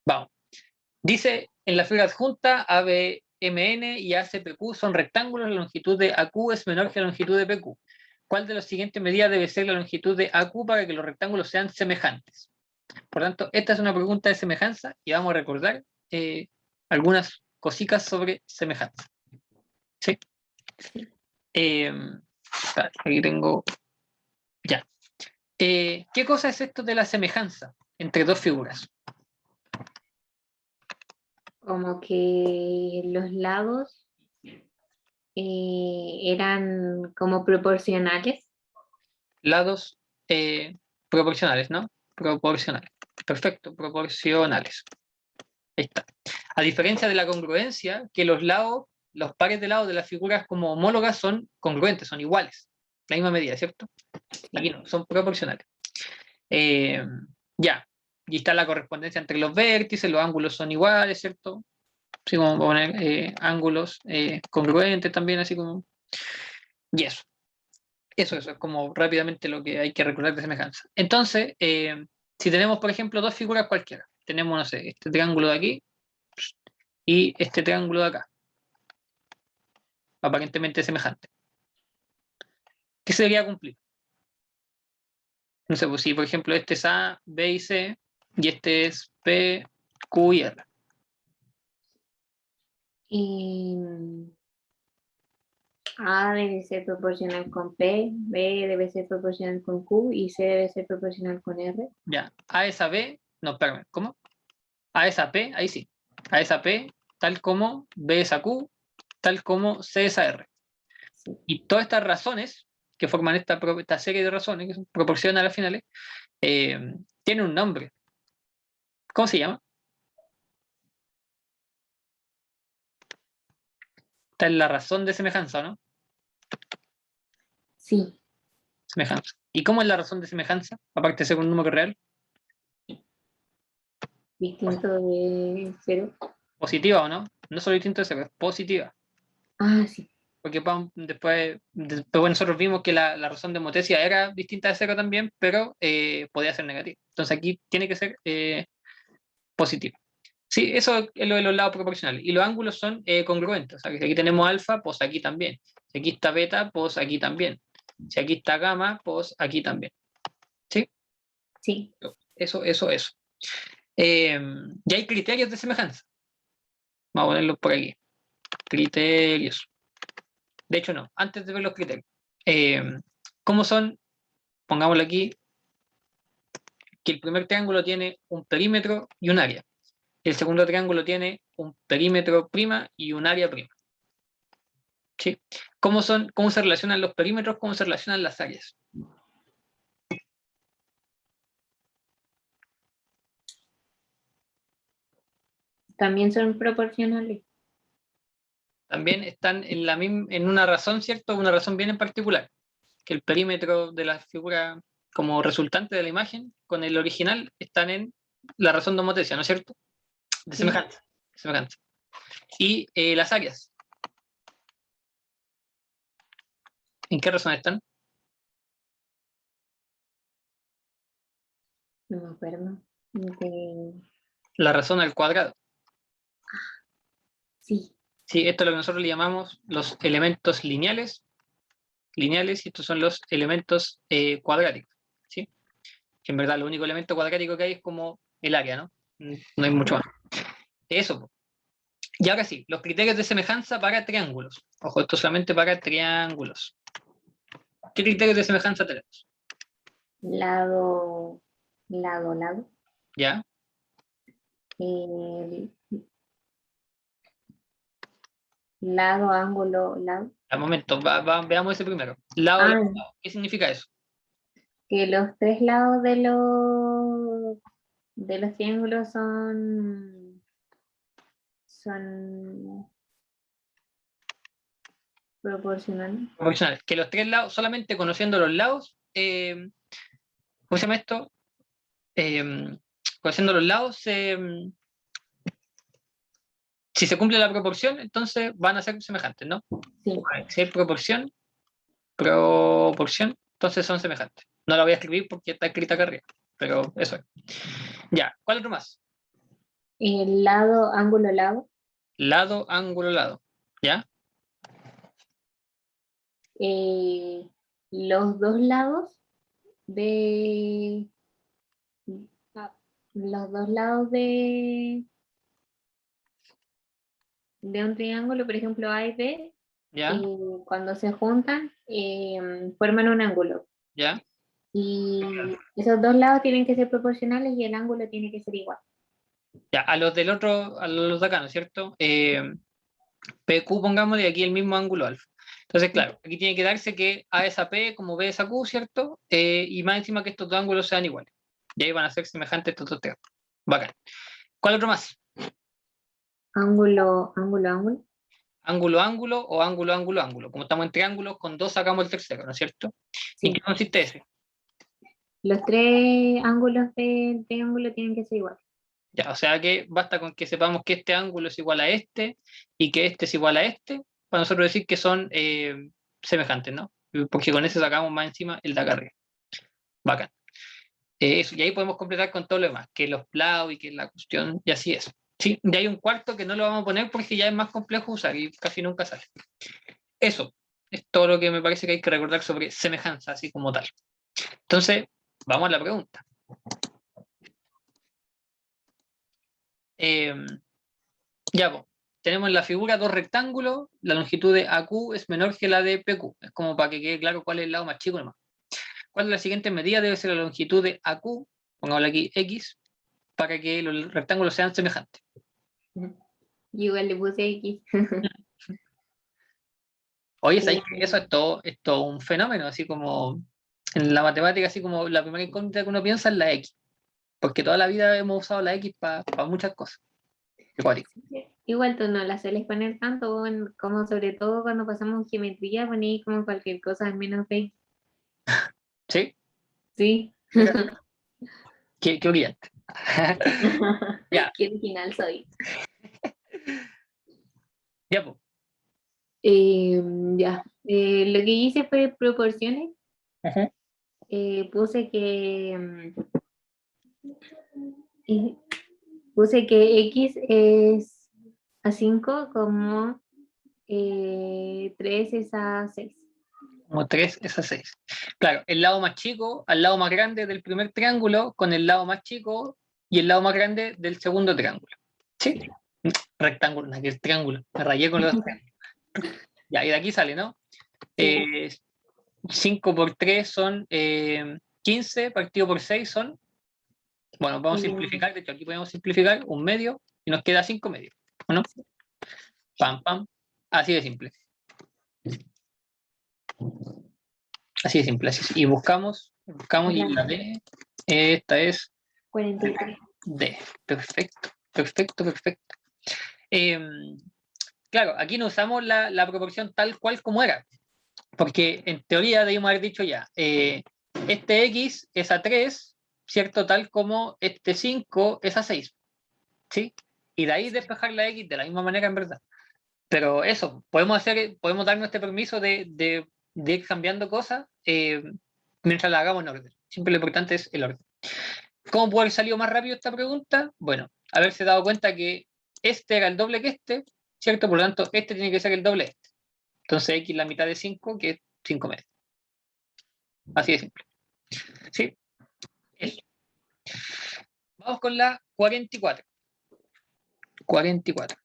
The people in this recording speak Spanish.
Vamos. Dice, en la figura adjunta, ABMN y ACPQ son rectángulos, la longitud de AQ es menor que la longitud de PQ. ¿Cuál de las siguientes medidas debe ser la longitud de AQ para que los rectángulos sean semejantes? Por tanto, esta es una pregunta de semejanza y vamos a recordar algunas cositas sobre semejanza. ¿Sí? Aquí tengo... Ya. ¿Qué cosa es esto de la semejanza entre dos figuras? Como que los lados eran como proporcionales. Lados proporcionales, ¿no? Proporcionales. Perfecto, proporcionales. Ahí está. A diferencia de la congruencia, que los lados, los pares de lados de las figuras como homólogas son congruentes, son iguales. La misma medida, ¿cierto? Aquí no, son proporcionales. Ya. Y está la correspondencia entre los vértices, los ángulos son iguales, ¿cierto? Así como poner ángulos congruentes también, así como... Y eso. Eso es como rápidamente lo que hay que recordar de semejanza. Entonces, si tenemos, por ejemplo, dos figuras cualquiera, tenemos, no sé, este triángulo de aquí y este triángulo de acá, aparentemente semejante. ¿Qué se debería cumplir? No sé, pues si por ejemplo este es A, B y C, y este es P, Q y R. A debe ser proporcional con P, B debe ser proporcional con Q y C debe ser proporcional con R. Ya, A es a B, no, espérame, ¿cómo? A es a P, ahí sí. A es a P, tal como B es a Q, tal como C es a R. Sí. Y todas estas razones que forman esta serie de razones, que son proporcionales al finales, tienen un nombre. ¿Cómo se llama? Esta es la razón de semejanza, ¿no? Sí. Semejanza. ¿Y cómo es la razón de semejanza? Aparte de ser un número real. Distinto de cero. ¿Positiva o no? No solo distinto de cero, es positiva. Ah, sí. Porque después bueno, nosotros vimos que la razón de motesia era distinta de cero también, pero podía ser negativa. Entonces aquí tiene que ser positiva. Sí, eso es lo de los lados proporcionales. Y los ángulos son congruentes. O sea, que si aquí tenemos alfa, pues aquí también. Si aquí está beta, pues aquí también. Si aquí está gamma, pues aquí también. ¿Sí? Sí. Eso. Ya hay criterios de semejanza. Vamos a ponerlos por aquí. Criterios. De hecho, no. Antes de ver los criterios. ¿Cómo son? Pongámoslo aquí. Que el primer triángulo tiene un perímetro y un área. El segundo triángulo tiene un perímetro prima y un área prima. ¿Sí? ¿Cómo se relacionan los perímetros? ¿Cómo se relacionan las áreas? También son proporcionales. También están en una razón, ¿cierto? Una razón bien en particular. Que el perímetro de la figura como resultante de la imagen con el original están en la razón de homotesia, ¿no es cierto? De Sí. semejanza. Y las áreas. ¿En qué razón están? No me acuerdo. La razón al cuadrado. Sí. Sí, esto es lo que nosotros le llamamos los elementos lineales, y estos son los elementos cuadráticos, ¿sí? Que en verdad lo único elemento cuadrático que hay es como el área, ¿no? No hay mucho más. Eso. Y ahora sí, los criterios de semejanza para triángulos. Ojo, esto solamente para triángulos. ¿Qué criterios de semejanza tenemos? Lado. ¿Ya? Eh, lado, ángulo, lado. Al momento, veamos ese primero. Lado, Ah, lado. ¿Qué significa eso? que los tres lados de los triángulos son proporcionales. Proporcionales. Que los tres lados, solamente conociendo los lados, ¿cómo se llama esto? Conociendo los lados, si se cumple la proporción, entonces van a ser semejantes, ¿no? Sí. Si hay proporción, entonces son semejantes. No la voy a escribir porque está escrita acá arriba, pero eso es. Ya, ¿cuál otro más? El lado, ángulo, lado. Lado, ángulo, lado. ¿Ya? Los dos lados de ah, los dos lados de un triángulo, por ejemplo, A y B, ¿Ya? cuando se juntan, forman un ángulo. ¿Ya? Y esos dos lados tienen que ser proporcionales y el ángulo tiene que ser igual. Ya, a los del otro, a los de acá, ¿no es cierto? PQ, pongámosle aquí el mismo ángulo alfa. Entonces, claro, aquí tiene que darse que A es a P como B es a Q, ¿cierto? Y más encima que estos dos ángulos sean iguales. Y ahí van a ser semejantes estos dos triángulos. Bacán. ¿Cuál otro más? Ángulo, ángulo, ángulo. Ángulo, ángulo o ángulo, ángulo, ángulo. Como estamos en triángulos, con dos sacamos el tercero, ¿no es cierto? ¿En qué Sí. consiste ese? Los tres ángulos del triángulo tienen que ser iguales. Ya, o sea que basta con que sepamos que este ángulo es igual a este y que este es igual a este, para nosotros decir que son semejantes, ¿no? Porque con ese sacamos más encima el de acá arriba. Bacán. Eso, y ahí podemos completar con todo lo demás, que los plavos y que la cuestión, y así es. Sí, y hay un cuarto que no lo vamos a poner porque ya es más complejo usar y casi nunca sale. Eso es todo lo que me parece que hay que recordar sobre semejanza, así como tal. Entonces, vamos a la pregunta. Eh, ya, pues, tenemos en la figura dos rectángulos, la longitud de AQ es menor que la de PQ. Es como para que quede claro cuál es el lado más chico nomás. ¿Cuál de las siguientes medidas debe ser la longitud de AQ? Pongámosle aquí X, para que los rectángulos sean semejantes. Yo igual le puse X. Oye, ¿sabes Eh, qué? Eso es todo un fenómeno, así como en la matemática, así como la primera incógnita que uno piensa es la X, porque toda la vida hemos usado la X para muchas cosas. Qué cuático. Igual tú no la sueles poner tanto, como sobre todo cuando pasamos geometría, poní como cualquier cosa al menos X. ¿Sí? Sí. Mira, qué brillante. Ya, Qué original soy. ya, pues. Ya. Lo que hice fue proporciones. Ajá. Puse que eh, puse que X es a 5 como 3 es a 6. Como 3 es a 6. Claro, el lado más chico al lado más grande del primer triángulo con el lado más chico y el lado más grande del segundo triángulo. ¿Sí? Rectángulo, no, que es triángulo. Me rayé con los triángulos. Ya, y de aquí sale, ¿no? Sí. 5 por 3 son 15, partido por 6 son, bueno, vamos a Eh, simplificar, de hecho aquí podemos simplificar un medio y nos queda 5 medios, ¿o no? Pam, pam, así de simple, así de simple. Así, y buscamos y la la D, esta es 43. D, perfecto, perfecto, perfecto. Eh, claro, aquí no usamos la proporción tal cual como era, porque en teoría debíamos haber dicho ya, este X es a 3, ¿cierto? Tal como este 5 es a 6, ¿sí? Y de ahí despejar la X de la misma manera en verdad. Pero eso, podemos darnos este permiso de ir cambiando cosas mientras la hagamos en orden. Siempre lo importante es el orden. ¿Cómo pudo haber salido más rápido esta pregunta? Bueno, haberse dado cuenta que este era el doble que este, ¿cierto? Por lo tanto, este tiene que ser el doble de este. Entonces X la mitad de 5, que es 5 medios. Así de simple. ¿Sí? Eso. Vamos con la 44. 44.